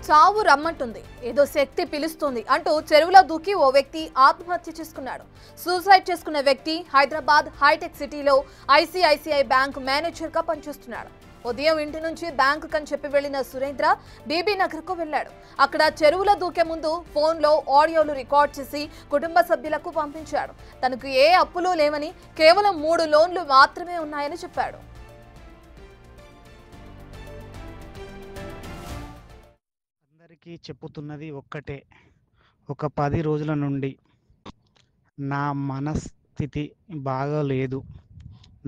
చావు రమ్మంటుంది, ఏదో శక్తి పిలుస్తుంది అంటూ చెరువులో దూకి ఓ వ్యక్తి ఆత్మహత్య చేసుకున్నాడు. సూసైడ్ చేసుకున్న వ్యక్తి హైదరాబాద్ హైటెక్ సిటీలో ఐసిఐసిఐ బ్యాంక్ మేనేజర్గా పనిచేస్తున్నాడు. ఉదయం ఇంటి నుంచి బ్యాంకు కని చెప్పి వెళ్లిన సురేంద్ర బీబీ నగర్కు వెళ్లాడు. అక్కడ చెరువులో దూకే ముందు ఫోన్లో ఆడియోలు రికార్డ్ చేసి కుటుంబ సభ్యులకు పంపించాడు. తనకు ఏ అప్పులు లేవని, కేవలం 3 లోన్లు మాత్రమే ఉన్నాయని చెప్పాడు. అందరికీ చెప్పుతున్నది ఒక్కటే, ఒక 10 రోజుల నుండి నా మనస్థితి బాగలేదు.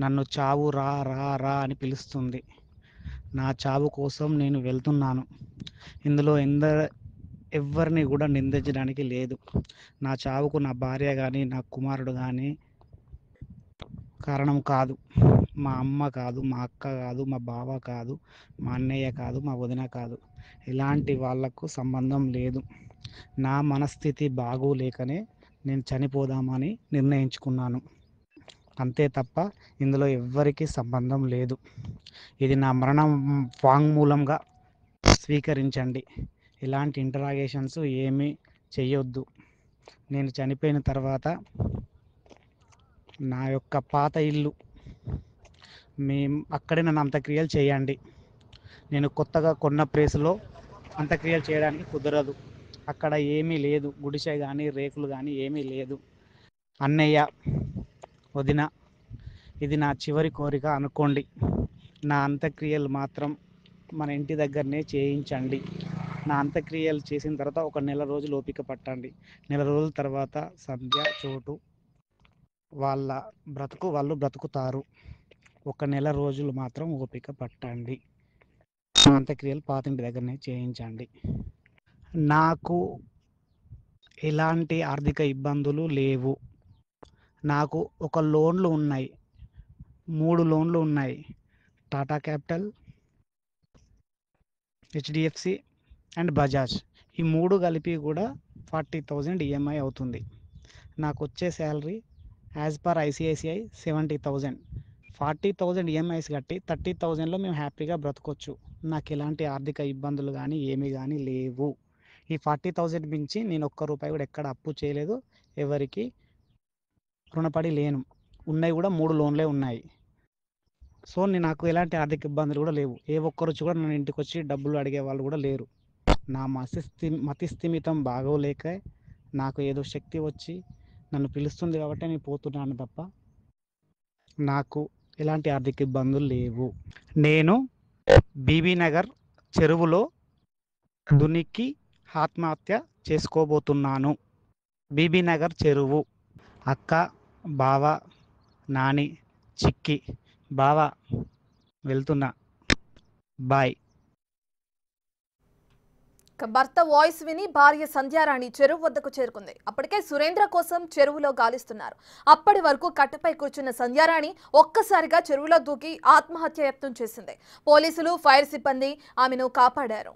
నన్ను చావు రా రా రా అని పిలుస్తుంది. నా చావు కోసం నేను వెళ్తున్నాను. ఇందులో ఎవరిని కూడా నిందించడానికి లేదు. నా చావుకు నా భార్య కానీ, నా కుమారుడు కానీ కారణం కాదు. మా అమ్మ కాదు, మా అక్క కాదు, మా బావ కాదు, మా అన్నయ్య కాదు, మా వదిన కాదు. ఇలాంటి వాళ్లకు సంబంధం లేదు. నా మనస్థితి బాగోలేకనే నేను చనిపోదామని నిర్ణయించుకున్నాను. అంతే తప్ప ఇందులో ఎవ్వరికీ సంబంధం లేదు. ఇది నా మరణం వాంగ్మూలంగా స్వీకరించండి. ఇలాంటి ఇంటరాగేషన్స్ ఏమీ చెయ్యొద్దు. నేను చనిపోయిన తర్వాత నా యొక్క పాత ఇల్లు అక్కడే నన్ను అంత్యక్రియలు చేయండి. నేను కొత్తగా కొన్న ప్లేస్లో అంత్యక్రియలు చేయడానికి కుదరదు. అక్కడ ఏమీ లేదు, గుడిసె కానీ రేకులు కానీ ఏమీ లేదు. అన్నయ్య, వదిన, ఇది నా చివరి కోరిక అనుకోండి. నా అంత్యక్రియలు మాత్రం మన ఇంటి దగ్గరనే చేయించండి. నా అంత్యక్రియలు చేసిన తర్వాత ఒక నెల రోజులు ఓపిక పట్టండి. నెల రోజుల తర్వాత సంధ్య, చోటు వాళ్ళ బ్రతుకు వాళ్ళు బ్రతుకుతారు. ఒక నెల రోజులు మాత్రం ఓపిక పట్టండి. నా అంత్యక్రియలు పాతింటి దగ్గరనే చేయించండి. నాకు ఎలాంటి ఆర్థిక ఇబ్బందులు లేవు. నాకు ఒక లోన్లు ఉన్నాయి, 3 లోన్లు ఉన్నాయి. Tata capital, HDFC and Bajaj. ఈ 3 కలిపి కూడా 40,000 ఈఎంఐ అవుతుంది. నాకు వచ్చే salary as per ICICI 70,000. 40,000 EMIs కట్టి 30,000లో మేము హ్యాపీగా బ్రతకొచ్చు. నాకు ఎలాంటి ఆర్థిక ఇబ్బందులు కానీ ఏమీ కానీ లేవు. ఈ 40,000 మించి నేను ఒక్క రూపాయి కూడా ఎక్కడ అప్పు చేయలేదు, ఎవరికి రుణపడి లేను. ఉన్నాయి కూడా 3 లోన్లే ఉన్నాయి. సో నాకు ఎలాంటి ఆర్థిక ఇబ్బందులు కూడా లేవు. ఏ ఒక్కరోజు కూడా నన్ను ఇంటికి వచ్చి డబ్బులు అడిగే వాళ్ళు కూడా లేరు. నా మతిస్థిమితం బాగోలేక నాకు ఏదో శక్తి వచ్చి నన్ను పిలుస్తుంది కాబట్టి నేను పోతున్నాను తప్ప నాకు ఎలాంటి ఆర్థిక ఇబ్బందులు లేవు. నేను బీబీ నగర్ చెరువులో దునికి ఆత్మహత్య చేసుకోబోతున్నాను. బీబీ నగర్ చెరువు. అక్క, బావ, నాని, చిక్కి. బావ వెళ్తున్నా, బాయ్. భర్త వాయిస్ విని భార్య సంధ్యారాణి చెరువు వద్దకు చేరుకుంది. అప్పటికే సురేంద్ర కోసం చెరువులో గాలిస్తున్నారు. అప్పటి వరకు కట్టపై కూర్చున్న సంధ్యారాణి ఒక్కసారిగా చెరువులో దూకి ఆత్మహత్య యత్నం చేసింది. పోలీసులు, ఫైర్ సిబ్బంది ఆమెను కాపాడారు.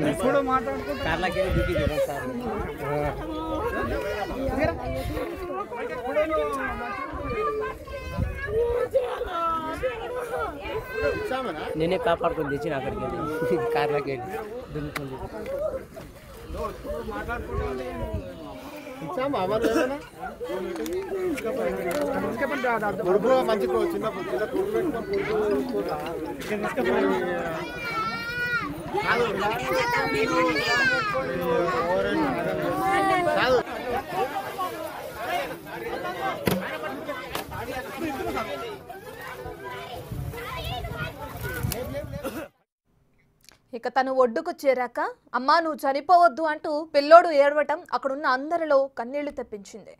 ఎప్పుడు మాట్లాడుకుంటారు నేనే కాపాడుకొని తెచ్చిన అక్కడికి కార్లకి వెళ్ళి దున్నుకుంది. మంచి చిన్న ఇక తను ఒడ్డుకు చేరాక అమ్మా నువ్వు చనిపోవద్దు అంటూ పిల్లోడు ఏడవటం అక్కడున్న అందరిలో కన్నీళ్లు తెప్పించింది.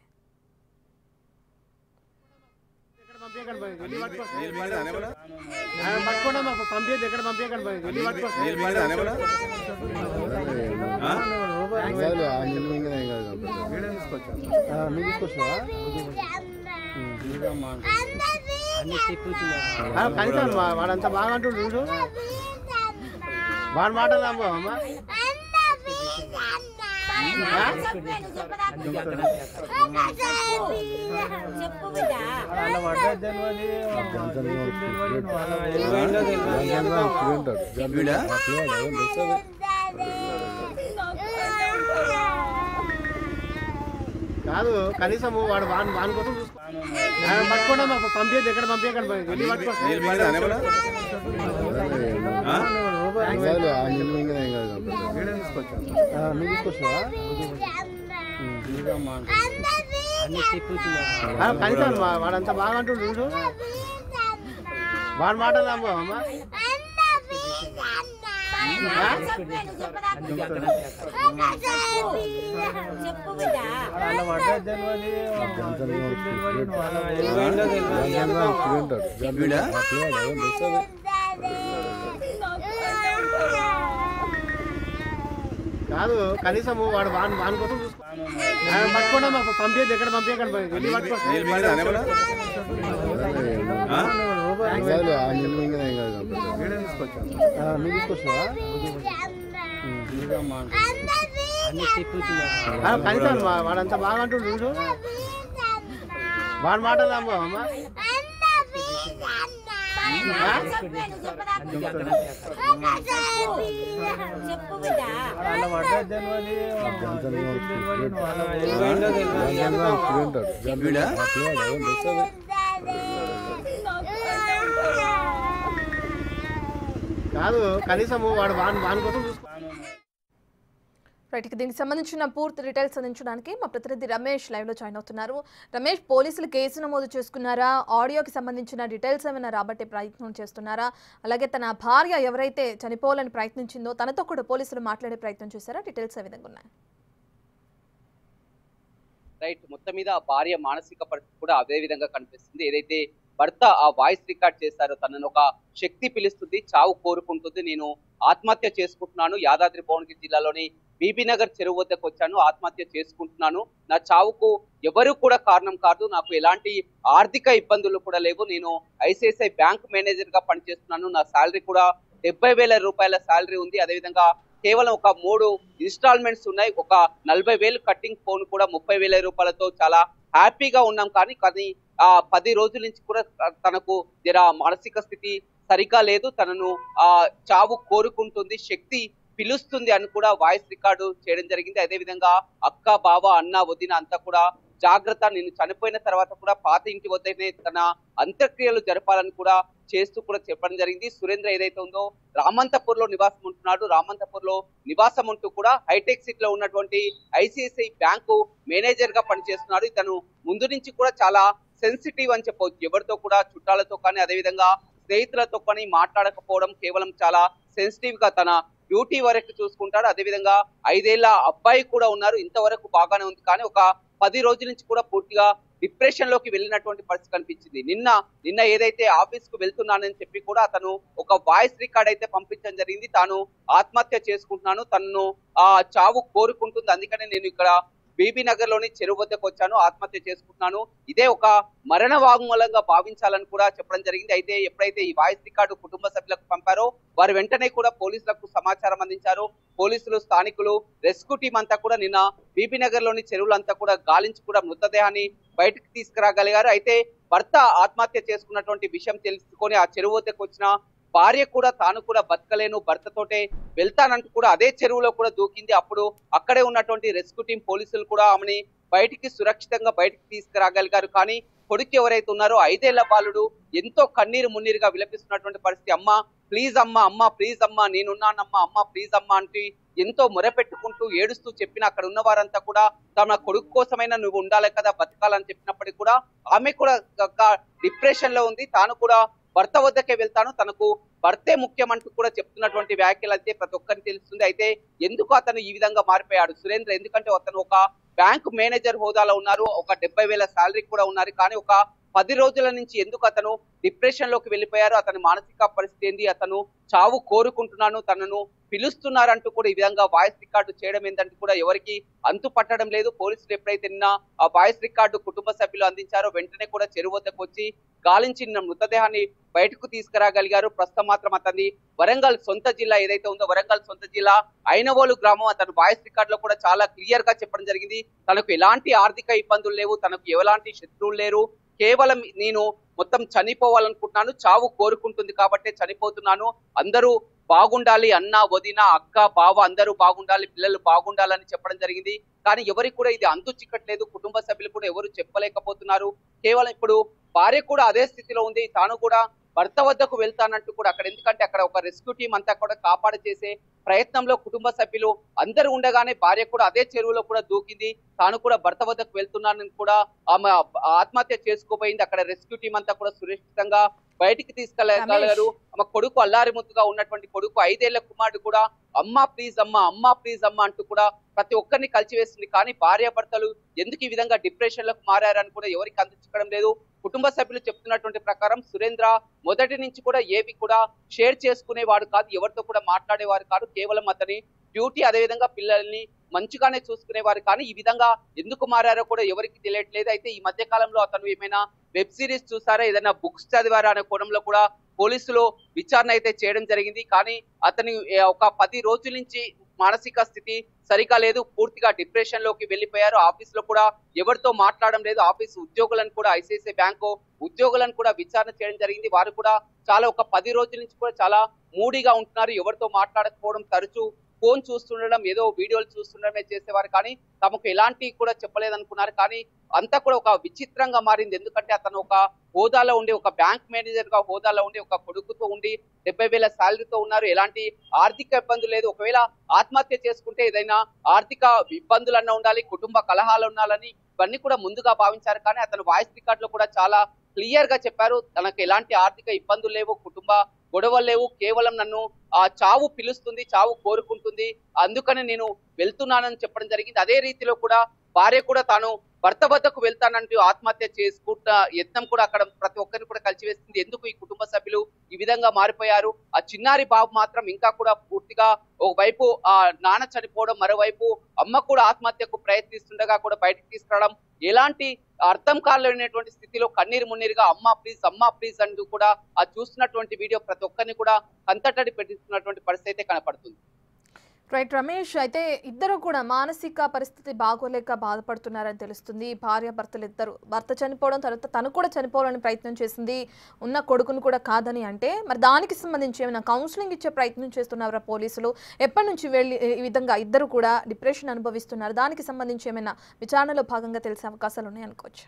పంపేది ఎక్కడ పంపేయకండి కనీసం వాడంతా బాగా అంటుండు చూడు వాడి మాటలు నమ్మో అమ్మా కాదు కనీసం వాడు వాని కోసం పట్టుకోండి మాకు పంపించదు ఎక్కడ పంపించకండి వెళ్ళి కనీసం వాడంతా బాగా అంటుండు చూడు వాడి మాటలు నమ్మో అమ్మా కాదు కనీసం వాడు వాని కోసం పట్టుకోండి మాకు పంపించదు ఎక్కడ పంపించకండి వెళ్ళి కనీసం వాడంతా బాగా అంటుండు చూడు వాడి మాటలు నమ్మో అమ్మా కాదు కనీసం వాడు వాని కోసం రైట్, దీనికి సంబంధించిన పూర్తి డీటెయిల్స్ అందించడానికి మా ప్రతినిధి రమేష్ లైవ్ లో జాయిన్ అవుతున్నారు. రమేష్, పోలీసులు కేసు నమోదు చేసుకున్నారా? ఆడియోకి సంబంధించిన డీటెయిల్స్ ఏమైనా రాబట్టే ప్రయత్నం చేస్తున్నారా? అలాగే తన భార్య ఎవరైతే చనిపోవాలని ప్రయత్నించిందో తనతో కూడా పోలీసులు మాట్లాడే ప్రయత్నం చేశారా? డీటెయిల్స్ ఏ విధంగా ఉన్నాయి? రైట్, మొత్తం మీద భార్య మానసిక పరిస్థితి కూడా అదే విధంగా కనిపిస్తుంది. ఏదైతే భర్త ఆ వాయిస్ రికార్డ్ చేశారో తనను ఒక శక్తి పిలుస్తుంది, చావు కోరుకుంటుంది, నేను ఆత్మహత్య చేసుకుంటున్నాను, యాదాద్రి భువనగిరి జిల్లాలోని బీబీనగర్ చెరువు వద్దకు వచ్చాను, ఆత్మహత్య చేసుకుంటున్నాను, నా చావుకు ఎవరు కూడా కారణం కాదు, నాకు ఎలాంటి ఆర్థిక ఇబ్బందులు కూడా లేవు, నేను ఐసిఐసిఐ బ్యాంక్ మేనేజర్ గా పనిచేస్తున్నాను, నా శాలరీ కూడా 70,000 రూపాయల శాలరీ ఉంది, అదేవిధంగా కేవలం ఒక 3 ఇన్స్టాల్మెంట్స్ ఉన్నాయి, ఒక 40,000 కట్టింగ్ ఫోన్ కూడా 30,000 రూపాయలతో చాలా హ్యాపీగా ఉన్నాం. కానీ 10 రోజుల నుంచి కూడా తనకు మానసిక స్థితి సరిగా లేదు, తనను చావు కోరుకుంటుంది, శక్తి పిలుస్తుంది అని కూడా వాయిస్ రికార్డు చేయడం జరిగింది. అదేవిధంగా అక్క, బావ, అన్న, వదిన అంతా కూడా జాగ్రత్త, నేను చనిపోయిన తర్వాత కూడా పాత ఇంటి వద్దనే తన అంత్యక్రియలు జరపాలని కూడా చేస్తూ కూడా చెప్పడం జరిగింది. సురేంద్ర ఏదైతే ఉందో రామంతపూర్ లో నివాసం ఉంటున్నాడు, రామంతపూర్ లో నివాసం ఉంటూ కూడా హైటెక్ సిటీ లో ఉన్నటువంటి ఐసిఐసిఐ బ్యాంకు మేనేజర్ గా పనిచేస్తున్నాడు. ఇతను ముందు నుంచి కూడా చాలా సెన్సిటివ్ అని చెప్పవచ్చు, ఎవరితో కూడా చుట్టాలతో కానీ అదేవిధంగా స్నేహితులతో కానీ మాట్లాడకపోవడం, కేవలం చాలా సెన్సిటివ్ గా తన డ్యూటీ వరకు చూసుకుంటాడు. అదేవిధంగా 5 ఏళ్ల అబ్బాయి కూడా ఉన్నారు, ఇంతవరకు బాగానే ఉంది. కానీ ఒక 10 రోజుల నుంచి కూడా పూర్తిగా డిప్రెషన్ లోకి వెళ్ళినటువంటి పరిస్థితి కనిపించింది. నిన్న ఏదైతే ఆఫీస్ కు వెళ్తున్నానని చెప్పి కూడా అతను ఒక వాయిస్ రికార్డ్ అయితే పంపించడం జరిగింది, తాను ఆత్మహత్య చేసుకుంటున్నాను, తనను చావు కోరుకుంటుంది, అందుకనే నేను ఇక్కడ బీబీనగర్ లోని చెరువు వద్దకు వచ్చాను, ఆత్మహత్య చేసుకుంటున్నాను, ఇదే ఒక మరణ వాంగ్మూలంగా భావించాలని కూడా చెప్పడం జరిగింది. అయితే ఎప్పుడైతే ఈ వాయిస్ రికార్డు కుటుంబ సభ్యులకు పంపారో వారు వెంటనే కూడా పోలీసులకు సమాచారం అందించారు. పోలీసులు, స్థానికులు, రెస్క్యూ టీం అంతా కూడా నిన్న బీబీనగర్ లోని చెరువులంతా కూడా గాలించి కూడా మృతదేహాన్ని బయటకు తీసుకురాగలిగారు. అయితే భర్త ఆత్మహత్య చేసుకున్నటువంటి విషయం తెలుసుకొని ఆ చెరువు వద్దకు వచ్చిన భార్య కూడా తాను కూడా బతకలేను, భర్తతోటే వెళ్తానంటూ కూడా అదే చెరువులో కూడా దూకింది. అప్పుడు అక్కడే ఉన్నటువంటి రెస్క్యూ టీం పోలీసులు కూడా ఆమెని బయటికి సురక్షితంగా బయటికి తీసుకురాగలిగారు. కానీ కొడుకు ఎవరైతే ఉన్నారో 5 ఏళ్ల బాలుడు ఎంతో కన్నీరు మున్నీరుగా విలపిస్తున్నటువంటి పరిస్థితి. అమ్మ ప్లీజ్ అమ్మ, అమ్మ ప్లీజ్ అమ్మ, నేనున్నానమ్మా, అమ్మ ప్లీజ్ అమ్మ అంటే ఎంతో మొరపెట్టుకుంటూ ఏడుస్తూ చెప్పిన అక్కడ ఉన్న వారంతా కూడా తమ కొడుకు కోసమైనా నువ్వు ఉండాలి కదా, బతకాలని చెప్పినప్పటికీ కూడా ఆమె కూడా డిప్రెషన్ లో ఉంది. తాను కూడా భర్త వద్దకే వెళ్తాను, తనకు భర్తే ముఖ్యం అంటూ కూడా చెప్తున్నటువంటి వ్యాఖ్యలు అయితే ప్రతి ఒక్కరికి తెలుస్తుంది. అయితే ఎందుకు అతను ఈ విధంగా మారిపోయాడు సురేంద్ర? ఎందుకంటే అతను ఒక బ్యాంక్ మేనేజర్ హోదాలో ఉన్నారు, ఒక 70,000 శాలరీ కూడా ఉన్నారు. కానీ ఒక 10 రోజుల నుంచి ఎందుకు అతను డిప్రెషన్ లోకి వెళ్ళిపోయారు, అతని మానసిక పరిస్థితి ఏంది, అతను చావు కోరుకుంటున్నాను, తనను పిలుస్తున్నారంటూ కూడా ఈ విధంగా వాయిస్ రికార్డు చేయడం ఏంటంటే కూడా ఎవరికి అంతు పట్టడం లేదు. పోలీసులు ఎప్పుడైతే నిన్న ఆ వాయిస్ రికార్డు కుటుంబ సభ్యులు అందించారో వెంటనే కూడా చెరువు వద్దకు వచ్చి గాలించిన మృతదేహాన్ని బయటకు తీసుకురాగలిగారు. ప్రస్తుతం మాత్రం అతన్ని వరంగల్ సొంత జిల్లా ఏదైతే ఉందో వరంగల్ సొంత జిల్లా ఐనవోలు గ్రామం అతను వాయిస్ రికార్డ్ లో కూడా చాలా క్లియర్ గా చెప్పడం జరిగింది. తనకు ఎలాంటి ఆర్థిక ఇబ్బందులు లేవు, తనకు ఎలాంటి శత్రువులు లేరు, కేవలం నేను మొత్తం చనిపోవాలనుకుంటున్నాను, చావు కోరుకుంటుంది కాబట్టే చనిపోతున్నాను, అందరూ బాగుండాలి, అన్న వదిన అక్క బావ అందరూ బాగుండాలి, పిల్లలు బాగుండాలని చెప్పడం జరిగింది. కానీ ఎవరికి కూడా ఇది అంతు చిక్కట్లేదు, కుటుంబ సభ్యులు కూడా ఎవరు చెప్పలేకపోతున్నారు. కేవలం ఇప్పుడు భార్య కూడా అదే స్థితిలో ఉంది, తాను కూడా భర్త వద్దకు వెళ్తానంటూ కూడా అక్కడ, ఎందుకంటే అక్కడ ఒక రెస్క్యూ టీం అంతా కూడా కాపాడు చేసే ప్రయత్నంలో కుటుంబ సభ్యులు అందరూ ఉండగానే భార్య కూడా అదే చెరువులో కూడా దూకింది. తాను కూడా భర్త వద్దకు వెళ్తున్నానని కూడా ఆమె ఆత్మహత్య చేసుకోబోయింది. అక్కడ రెస్క్యూ టీం అంతా కూడా సురక్షితంగా బయటికి తీసుకెళ్లగలరు. ఆమె కొడుకు అల్లారి ముద్దుగా ఉన్నటువంటి కొడుకు 5 ఏళ్ల కుమారుడు కూడా అమ్మా ప్లీజ్ అమ్మా, అమ్మా ప్లీజ్ అమ్మా అంటూ కూడా ప్రతి ఒక్కరిని కలిసివేస్తుంది. కానీ భార్యాభర్తలు ఎందుకు ఈ విధంగా డిప్రెషన్ లకు మారారని కూడా ఎవరికి అందించడం లేదు. కుటుంబ సభ్యులు చెప్తున్నటువంటి ప్రకారం సురేంద్ర మొదటి నుంచి కూడా ఏవి కూడా షేర్ చేసుకునేవాడు కాదు, ఎవరితో కూడా మాట్లాడేవారు కాదు, కేవలం అతని డ్యూటీ అదేవిధంగా పిల్లల్ని మంచిగానే చూసుకునేవారు. కానీ ఈ విధంగా ఎందుకు మారారో కూడా ఎవరికి తెలియట్లేదు. అయితే ఈ మధ్య కాలంలో అతను ఏమైనా వెబ్ సిరీస్ చూసారా, ఏదైనా బుక్స్ చదివారా అనే కోణంలో కూడా పోలీసులు విచారణ అయితే చేయడం జరిగింది. కానీ అతని ఒక 10 రోజుల నుంచి మానసిక స్థితి సరిగా లేదు, పూర్తిగా డిప్రెషన్ లోకి వెళ్ళిపోయారు. ఆఫీస్ లో కూడా ఎవరితో మాట్లాడడం లేదు. ఆఫీస్ ఉద్యోగులను కూడా ఐసిఐసిఐ బ్యాంకు ఉద్యోగులను కూడా విచారణ చేయడం జరిగింది. వారు కూడా చాలా ఒక 10 రోజుల నుంచి కూడా చాలా మూడీగా ఉంటున్నారు, ఎవరితో మాట్లాడకపోవడం, తరచూ ఫోన్ చూస్తుండడం, ఏదో వీడియోలు చూస్తుండడమే చేసేవారు. కానీ తమకు ఎలాంటి కూడా చెప్పలేదనుకున్నారు. కానీ అంతా కూడా ఒక విచిత్రంగా మారింది. ఎందుకంటే అతను ఒక హోదాలో ఉండి, ఒక బ్యాంక్ మేనేజర్ గా హోదాలో ఉండి, ఒక కొడుకుతో ఉండి 70,000 శాలరీతో ఉన్నారు, ఎలాంటి ఆర్థిక ఇబ్బందులు లేదు. ఒకవేళ ఆత్మహత్య చేసుకుంటే ఏదైనా ఆర్థిక ఇబ్బందులన్నా ఉండాలి, కుటుంబ కలహాలు ఉండాలని ఇవన్నీ కూడా ముందుగా భావించారు. కానీ అతను వాయిస్ రికార్డ్ లో కూడా చాలా క్లియర్ గా చెప్పారు, తనకు ఎలాంటి ఆర్థిక ఇబ్బందులు లేవు, కుటుంబ గొడవలు లేవు, కేవలం నన్ను ఆ చావు పిలుస్తుంది, చావు కోరుకుంటుంది, అందుకని నేను వెళ్తున్నానని చెప్పడం జరిగింది. అదే రీతిలో కూడా భార్య కూడా తాను భర్త వద్దకు వెళ్తానంటూ ఆత్మహత్య చేసుకుంట యత్నం కూడా అక్కడ ప్రతి ఒక్కరిని కూడా కలిసివేస్తుంది. ఎందుకు ఈ కుటుంబ సభ్యులు ఈ విధంగా మారిపోయారు? ఆ చిన్నారి బాబు మాత్రం ఇంకా కూడా పూర్తిగా ఒకవైపు ఆ నాన్న చనిపోవడం, మరోవైపు అమ్మ కూడా ఆత్మహత్యకు ప్రయత్నిస్తుండగా కూడా బయటకు తీసుకురావడం, ఎలాంటి అర్థం కాలేనటువంటి స్థితిలో కన్నీరు మున్నీరుగా అమ్మా ప్లీజ్ అంటూ కూడా ఆ చూస్తున్నటువంటి వీడియో ప్రతి ఒక్కరిని కూడా కంతటడి పెట్టిస్తున్నటువంటి పరిస్థితి అయితే కనపడుతుంది. రైట్ రమేష్, అయితే ఇద్దరు కూడా మానసిక పరిస్థితి బాగోలేక బాధపడుతున్నారని తెలుస్తుంది. భార్య భర్తలు ఇద్దరు, భర్త చనిపోవడం తర్వాత తను కూడా చనిపోవాలని ప్రయత్నం చేసింది, ఉన్న కొడుకును కూడా కాదని. అంటే మరి దానికి సంబంధించి ఏమైనా కౌన్సిలింగ్ ఇచ్చే ప్రయత్నం చేస్తున్నారా పోలీసులు? ఎప్పటి నుంచి వెళ్ళి ఈ విధంగా ఇద్దరు కూడా డిప్రెషన్ అనుభవిస్తున్నారు, దానికి సంబంధించి ఏమైనా విచారణలో భాగంగా తెలిసే అవకాశాలు ఉన్నాయనుకోవచ్చు?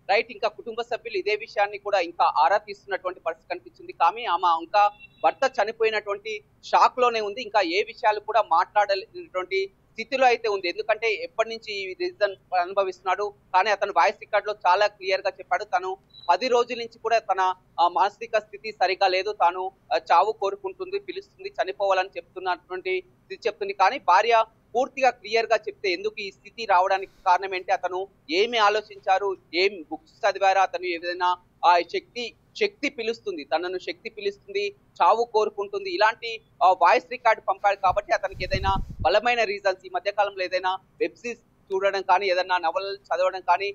రైట్, ఇంకా కుటుంబ సభ్యులు ఇదే విషయాన్ని కూడా ఇంకా ఆరా తీస్తున్నటువంటి పరిస్థితి కనిపించింది. కానీ ఆమె ఇంకా భర్త చనిపోయినటువంటి షాక్ లోనే ఉంది, ఇంకా ఏ విషయాలు కూడా మాట్లాడలేనటువంటి స్థితిలో అయితే ఉంది. ఎందుకంటే ఎప్పటి నుంచి ఈ రీజన్ అనుభవిస్తున్నాడు. కానీ అతను వాయిస్ రికార్డ్ లో చాలా క్లియర్ గా చెప్పాడు, తను 10 రోజుల నుంచి కూడా తన మానసిక స్థితి సరిగా లేదు, తాను చావు కోరుకుంటుంది, పిలుస్తుంది, చనిపోవాలని చెప్తున్నటువంటి స్థితి చెప్తుంది. కానీ భార్య పూర్తిగా క్లియర్ గా చెప్తే ఎందుకు ఈ స్థితి రావడానికి కారణం ఏంటి, అతను ఏమి ఆలోచించారు, ఏం బుక్స్ చదివారా, అతను ఏదైనా ఆ శక్తి పిలుస్తుంది, తనను శక్తి పిలుస్తుంది, చావు కోరుకుంటుంది, ఇలాంటి వాయిస్ రికార్డ్ పంపాడు. కాబట్టి అతనికి ఏదైనా బలమైన రీజన్స్, ఈ మధ్య కాలంలో ఏదైనా వెబ్ సిరీస్ చూడడం కానీ, ఏదైనా నవలలు చదవడం కానీ,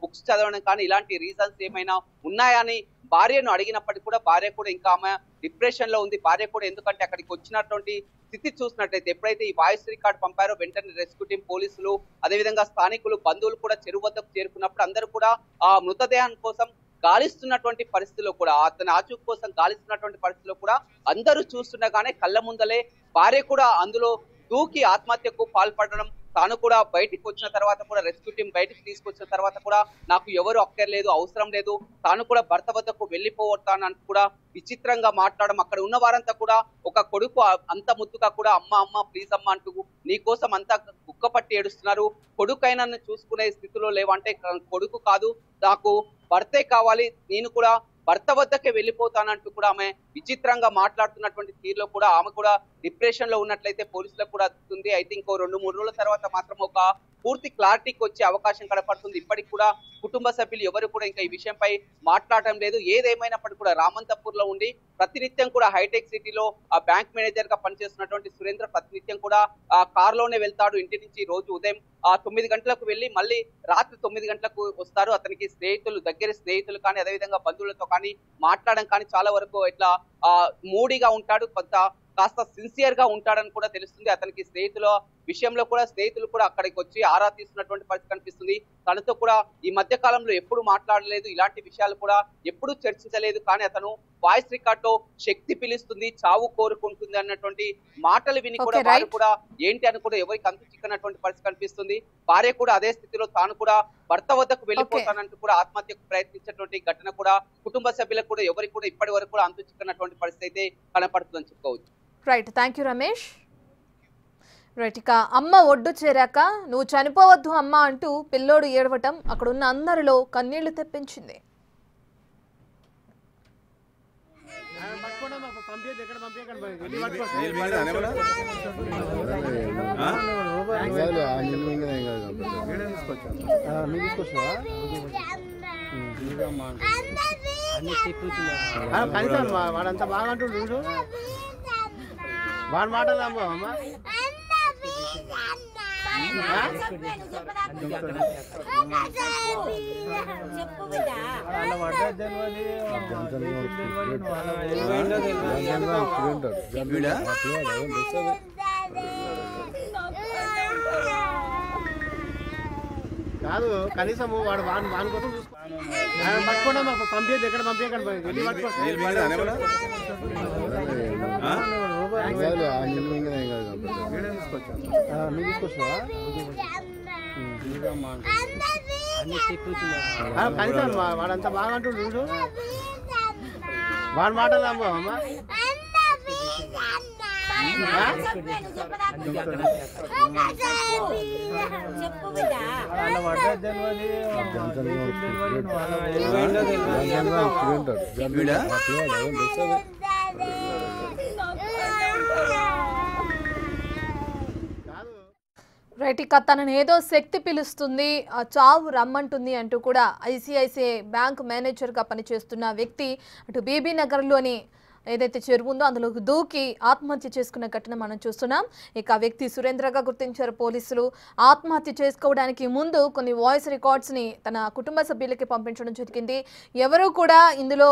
బుక్స్ చదవడం కానీ, ఇలాంటి రీజన్స్ ఏమైనా ఉన్నాయని భార్యను అడిగినప్పటికీ కూడా భార్య కూడా ఇంకా ఆమె డిప్రెషన్ లో ఉంది. భార్య కూడా, ఎందుకంటే అక్కడికి వచ్చినటువంటి స్థితి చూసినట్లయితే ఎప్పుడైతే ఈ వాయిస్ రికార్డ్ పంపారో వెంటనే రెస్క్యూ టీం, పోలీసులు, అదేవిధంగా స్థానికులు, బంధువులు కూడా చెరువు వద్దకు చేరుకున్నప్పుడు అందరూ కూడా ఆ మృతదేహం కోసం గాలిస్తున్నటువంటి పరిస్థితిలో కూడా, అతని ఆచూకు కోసం గాలిస్తున్నటువంటి పరిస్థితిలో కూడా అందరూ చూస్తుండగానే కళ్ళ ముందలే భార్య కూడా అందులో దూకి ఆత్మహత్యకు పాల్పడడం, తాను కూడా బయటికి వచ్చిన తర్వాత కూడా రెస్క్యూ టీం బయటికి తీసుకొచ్చిన తర్వాత కూడా నాకు ఎవరు అక్కర్లేదు, అవసరం లేదు, తాను కూడా భర్త వద్దకు వెళ్ళిపోతానంటూ కూడా విచిత్రంగా మాట్లాడడం, అక్కడ ఉన్న వారంతా కూడా ఒక కొడుకు అంత ముద్దుగా కూడా అమ్మ ప్లీజ్ అమ్మ అంటూ నీ కోసం అంతా గుక్కపట్టి ఏడుస్తున్నారు, కొడుకైనా చూసుకునే స్థితిలో లేవంటే కొడుకు కాదు, నాకు భర్తే కావాలి, నేను కూడా భర్త వద్దకే వెళ్ళిపోతానంటూ కూడా ఆమె విచిత్రంగా మాట్లాడుతున్నటువంటి తీరులో కూడా ఆమె కూడా డిప్రెషన్ లో ఉన్నట్లయితే పోలీసులకు కూడా అందుతుంది. అయితే ఇంకో 2-3 రోజుల తర్వాత మాత్రం ఒక పూర్తి క్లారిటీకి వచ్చే అవకాశం కనపడుతుంది. ఇప్పటికి కూడా కుటుంబ సభ్యులు ఎవరు కూడా ఇంకా ఈ విషయంపై మాట్లాడటం లేదు. ఏదేమైనప్పటికీ కూడా రామంతపూర్ లో ఉండి ప్రతినిత్యం కూడా హైటెక్ సిటీలో ఆ బ్యాంక్ మేనేజర్ గా పనిచేస్తున్నటువంటి సురేంద్ర ప్రతినిత్యం కూడా ఆ కార్ లోనే వెళ్తాడు. ఇంటి నుంచి రోజు ఉదయం 9 గంటలకు వెళ్ళి మళ్ళీ రాత్రి 9 గంటలకు వస్తారు. అతనికి దగ్గర స్నేహితులు కానీ అదేవిధంగా బంధువులతో కానీ మాట్లాడడం కానీ చాలా వరకు ఇట్లా మూడీగా ఉంటాడు. కాస్త సిన్సియర్ గా ఉంటాడని కూడా తెలుస్తుంది. అతనికి స్నేహితుల విషయంలో కూడా స్నేహితులు కూడా అక్కడికి వచ్చి ఆరా తీస్తున్నటువంటి పరిస్థితి కనిపిస్తుంది. తనతో కూడా ఈ మధ్య కాలంలో ఎప్పుడు మాట్లాడలేదు, ఇలాంటి విషయాలు కూడా ఎప్పుడు చర్చించలేదు. కానీ అతను వాయిస్ రికార్డ్ లో శక్తి పిలుస్తుంది, చావు కోరుకుంటుంది అన్నటువంటి మాటలు విని కూడా వారు కూడా ఏంటి అని కూడా ఎవరికి అంతు చిక్కనటువంటి పరిస్థితి కనిపిస్తుంది. భార్య కూడా అదే స్థితిలో తాను కూడా భర్త వద్దకు వెళ్ళిపోతానంటూ కూడా ఆత్మహత్యకు ప్రయత్నించినటువంటి ఘటన కూడా కుటుంబ సభ్యులకు కూడా ఎవరికి కూడా ఇప్పటి వరకు కూడా అంతు చిక్కనటువంటి పరిస్థితి అయితే కనపడుతుందని చెప్పుకోవచ్చు. Right, thank you Ramesh. Right, ఇక అమ్మ ఒడ్డు చేరాక నువ్వు చనిపోవద్దు అమ్మ అంటూ పిల్లోడు ఏడవటం అక్కడున్న అందరిలో కన్నీళ్లు తెప్పించింది. వాడంతా బాగా అంటుండు, వాడి మాటలు అమ్మ కాదు కనీసం వాడు వాని కోసం పట్టుకోండి, పంపించదు ఎక్కడ పంపించకండి వెళ్ళి కనీసం వాడంతా బాగా అంటుండు, వాడి మాటలు అమ్మ రైట్, ఇక తనని ఏదో శక్తి పిలుస్తుంది, చావు రమ్మంటుంది అంటూ కూడా ఐసిఐసిఐ బ్యాంక్ మేనేజర్గా పనిచేస్తున్న వ్యక్తి అటు బీబీ నగర్లోని ఏదైతే చెరువు ఉందో అందులోకి దూకి ఆత్మహత్య చేసుకున్న ఘటన మనం చూస్తున్నాం. ఇక ఆ వ్యక్తి సురేంద్రగా గుర్తించారు పోలీసులు. ఆత్మహత్య చేసుకోవడానికి ముందు కొన్ని వాయిస్ రికార్డ్స్ని తన కుటుంబ సభ్యులకి పంపించడం జరిగింది. ఎవరు కూడా ఇందులో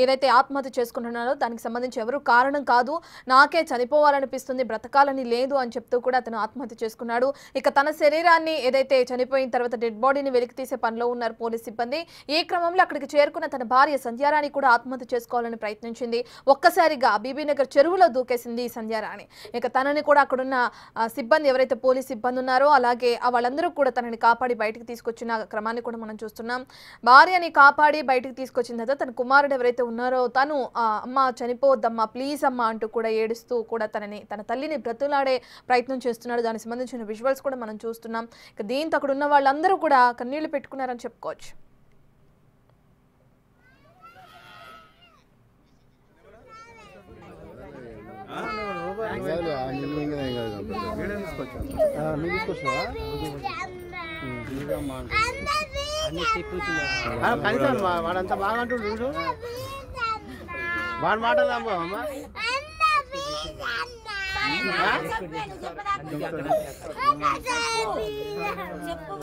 ఏదైతే ఆత్మహత్య చేసుకుంటున్నారో దానికి సంబంధించి ఎవరు కారణం కాదు, నాకే చనిపోవాలనిపిస్తుంది, బ్రతకాలని లేదు అని చెప్తూ కూడా అతను ఆత్మహత్య చేసుకున్నాడు. ఇక తన శరీరాన్ని ఏదైతే చనిపోయిన తర్వాత డెడ్ బాడీని వెలికి తీసే పనిలో ఉన్నారు పోలీస్ సిబ్బంది. ఈ క్రమంలో అక్కడికి చేరుకున్న తన భార్య సంధ్యారాణి కూడా ఆత్మహత్య చేసుకోవాలని ప్రయత్నించింది. ఒక్కసారిగా బీబీనగర్ చెరువులో దూకేసింది సంధ్యారాణి. ఇక తనని కూడా అక్కడున్న సిబ్బంది ఎవరైతే పోలీస్ సిబ్బంది ఉన్నారో అలాగే వాళ్ళందరూ కూడా తనని కాపాడి బయటికి తీసుకొచ్చిన క్రమాన్ని కూడా మనం చూస్తున్నాం. భార్యని కాపాడి బయటికి తీసుకొచ్చిన తర్వాత తన కుమారుడు ఎవరైతే ఉన్నారో తను అమ్మ చనిపోవద్దమ్మా ప్లీజ్ అమ్మా అంటూ కూడా ఏడుస్తూ కూడా తన తల్లిని బ్రతులాడే ప్రయత్నం చేస్తున్నాడు. దానికి సంబంధించిన విజువల్స్ కూడా మనం చూస్తున్నాం. ఇక దీంతో అక్కడ ఉన్న వాళ్ళందరూ కూడా కన్నీళ్లు పెట్టుకున్నారని చెప్పుకోవచ్చు. కనీసం వాడంతా బాగా అంటుండు, వాడి మాటలు అమ్మ చెప్పు